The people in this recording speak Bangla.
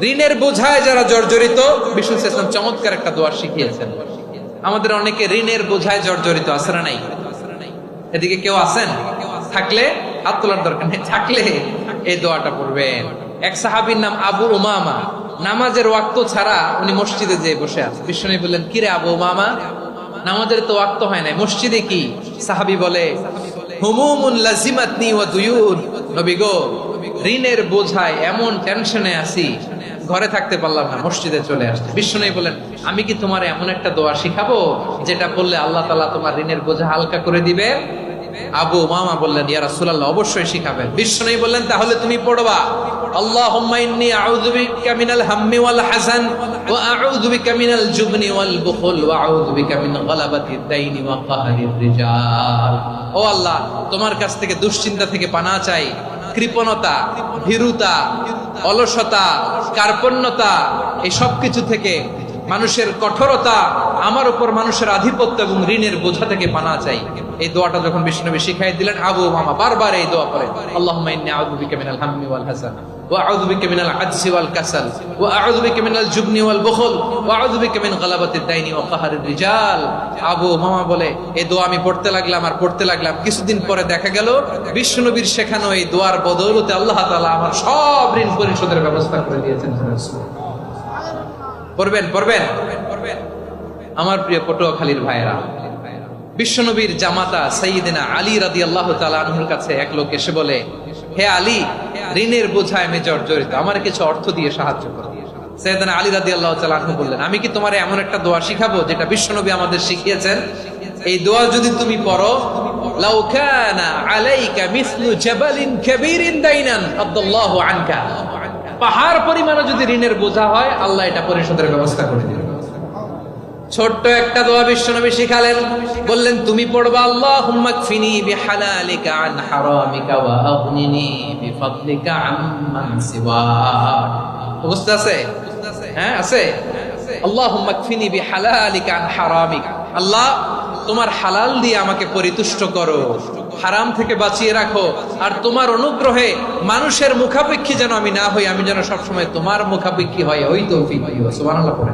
ঋণের বোঝায় যারা জর্জরিত, বিষ্ণু ইসলাম চমৎকার একটা দোয়া শিখিয়েছেন। আমাদের অনেকে ঋণের বোঝায় জর্জরিত, আছে না নাই? এদিকে কেউ আছেন? থাকলে হাত তোলার দরকার নেই, থাকলে এই দোয়াটা পড়বেন। এক সাহাবীর নাম আবু উমামা, নামাজের ওয়াক্ত ছাড়া উনি মসজিদে যেয়ে বসে আছে। বিষ্ণু বললেন, কিরে আবু উমামা, নামাজের তো ওয়াক্ত হয় নাই, মসজিদে কি? সাহাবী বলে, হুমুমুন লাজিমাতনি ওয়া দুয়ুন। নবী গো, ঋণের বোঝায় এমন টেনশনে আছি, ঘরে থাকতে পারলাম না, মসজিদে চলে আসছে। বিষ্ণু বলেন, আমি কি তোমার এমন একটা দোয়া শিখাবো যেটা বললে আল্লাহ তাআলা তোমার ঋণের বোঝা হালকা করে দিবে? আবু উমামা বললেন, ইয়া রাসূলুল্লাহ, অবশ্যই শিখাবেন। বিষ্ণু বললেন, তাহলে তুমি পড়বা, আল্লাহুম্মা ইন্নী আউযু বিকা মিনাল হাম্মি ওয়াল হাযান ওয়া আউযু বিকা মিনাল জুবনি ওয়াল বুখল ওয়া আউযু বিকা মিন গালাবাতিদ দাইনি ওয়া কাহরির রিজাল। ও আল্লাহ, তোমার কাছ থেকে দুশ্চিন্তা থেকে পানাহ চাই, কৃপণতা, ভীরুতা, অলসতা, কার্পণ্যতা, এই সব কিছু থেকে, মানুষের কঠোরতা, আমার উপর মানুষের আধিপত্য এবং ঋণের বোঝা থেকে পানাহ চাই। এই দোয়াটা যখন বিষ্ণু শিখাই দিলেন, আবু উমামা বারবার এই দোয়া পড়েন, আল্লাহুম্মা ইন্নী আউযু বিকা মিনাল হাম্মি ওয়াল হাযান ওয়া আউযু বিকা মিনাল আজজি ওয়াল কাসাল ওয়া আউযু বিকা মিনাল জুবনি ওয়াল বুখল ওয়া আউযু বিকা মিন গালাবাতিদ দাইনি ওয়া কাহরির রিজাল। আবু উমামা বলে, এই দোয়া আমি পড়তে লাগলাম। কিছুদিন পরে দেখা গেল বিষ্ণু নবীর শেখানো এই দোয়ার বদৌলতে আল্লাহ তাআলা আমার সব ঋণ পরিশোধের ব্যবস্থা করে দিয়েছেন। পড়বেন আমার প্রিয় পটুয়াখালীর ভাইরা। বিশ্বনবীর জামাতা সাইয়্যিদিনা আলী রাদিয়াল্লাহু তাআলা আনহুর কাছে এক লোক এসে বলে, হে আলী, ঋণের বোঝায় আমি জর্জরিত, আমার কিছু অর্থ দিয়ে সাহায্য করো। সাইয়্যিদিনা আলী রাদিয়াল্লাহু তাআলা আনহু বললেন, আমি কি তোমারে এমন একটা দোয়া শিখাবো যেটা বিশ্বনবী আমাদের শিখিয়েছেন? এই দোয়া যদি তুমি পড়ো, লাউ কানা আলাইকা মিসলু জাবালিন কাবীরিন দাইনান আদাল্লাহু আনকা, পাহাড় পরিমাণে যদি ঋণের বোঝা হয়, আল্লাহ এটা পরিশোধের ব্যবস্থা করে দিবেন। ছোট্ট একটা দোয়া বিশ্বনবী শিখালেন, বললেন, তুমি পড়বা, আল্লাহুম্মা কফিনি বিহালালিকা আন হারামিকা ওয়া আগনিনি বিফাদলিকা আম্মান সিওয়াক। বুঝতে আছে? হ্যাঁ, আছে। আল্লাহুম্মা কফিনি বিহালালিকা আন হারামিকা, আল্লাহ তোমার হালাল দিয়ে আমাকে পরিতুষ্ট করো, হারাম থেকে বাঁচিয়ে রাখো, আর তোমার অনুগ্রহে মানুষের মুখাপেক্ষী যেন আমি না হই, আমি যেন সবসময় তোমার মুখাপেক্ষী হই, ওই তৌফিক দিও। সুবহানাল্লাহ পড়েন।